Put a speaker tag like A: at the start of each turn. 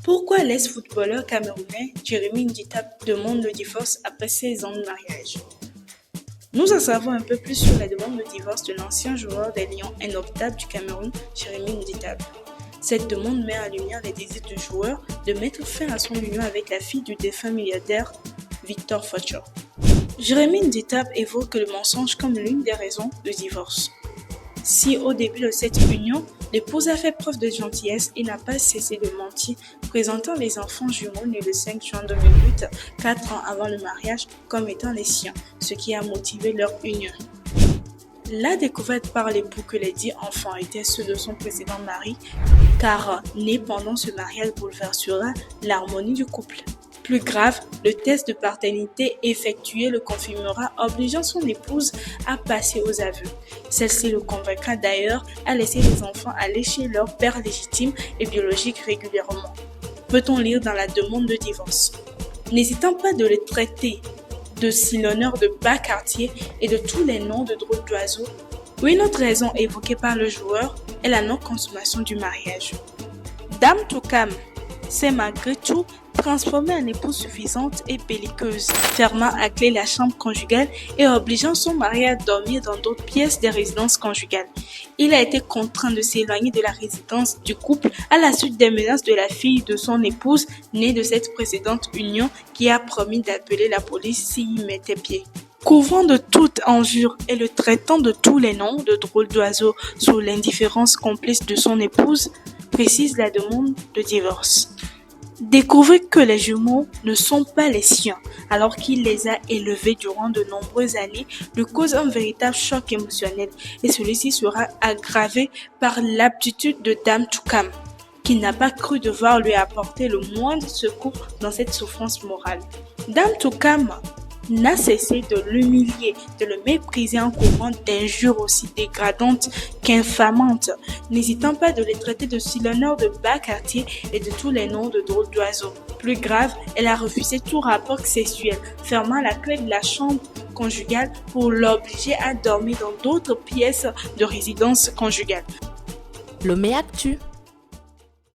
A: Pourquoi l'ex-footballeur camerounais Jérémy Ndita demande le divorce après 16 ans de mariage? Nous en savons un peu plus sur la demande de divorce de l'ancien joueur des Lions indoptables du Cameroun, Jérémy Ndita. Cette demande met en lumière les désirs du joueur de mettre fin à son union avec la fille du défunt milliardaire Victor Fotcho. Jérémy Ndita évoque le mensonge comme l'une des raisons du divorce. Si au début de cette union, l'épouse a fait preuve de gentillesse et n'a pas cessé de mentir, présentant les enfants jumeaux nés le 5 juin 2008, 4 ans avant le mariage, comme étant les siens, ce qui a motivé leur union. La découverte par l'époux que les 10 enfants étaient ceux de son précédent mari, car nés pendant ce mariage bouleversera l'harmonie du couple. Plus grave, le test de paternité effectué le confirmera, obligeant son épouse à passer aux aveux. Celle-ci le convaincra d'ailleurs à laisser les enfants aller chez leur père légitime et biologique régulièrement. Peut-on lire dans la demande de divorce. N'hésitant pas de les traiter de silonneurs de bas quartier et de tous les noms de drôles d'oiseaux, une autre raison évoquée par le joueur est la non-consommation du mariage. Dame Toukam s'est malgré tout transformée en épouse suffisante et belliqueuse, fermant à clé la chambre conjugale et obligeant son mari à dormir dans d'autres pièces des résidences conjugales. Il a été contraint de s'éloigner de la résidence du couple à la suite des menaces de la fille de son épouse, née de cette précédente union, qui a promis d'appeler la police s'il y mettait pied. Couvrant de toute injure et le traitant de tous les noms de drôles d'oiseaux sous l'indifférence complice de son épouse, précise la demande de divorce. Découvrir que les jumeaux ne sont pas les siens, alors qu'il les a élevés durant de nombreuses années, lui cause un véritable choc émotionnel et celui-ci sera aggravé par l'aptitude de Dame Toukam, qui n'a pas cru devoir lui apporter le moindre secours dans cette souffrance morale. Dame Toukam n'a cessé de l'humilier, de le mépriser en couvrant d'injures aussi dégradantes qu'infamantes, n'hésitant pas de les traiter de silonneurs de bas quartier et de tous les noms de drôles d'oiseaux. Plus grave, elle a refusé tout rapport sexuel, fermant la clé de la chambre conjugale pour l'obliger à dormir dans d'autres pièces de résidence conjugale.
B: Lomé Actu.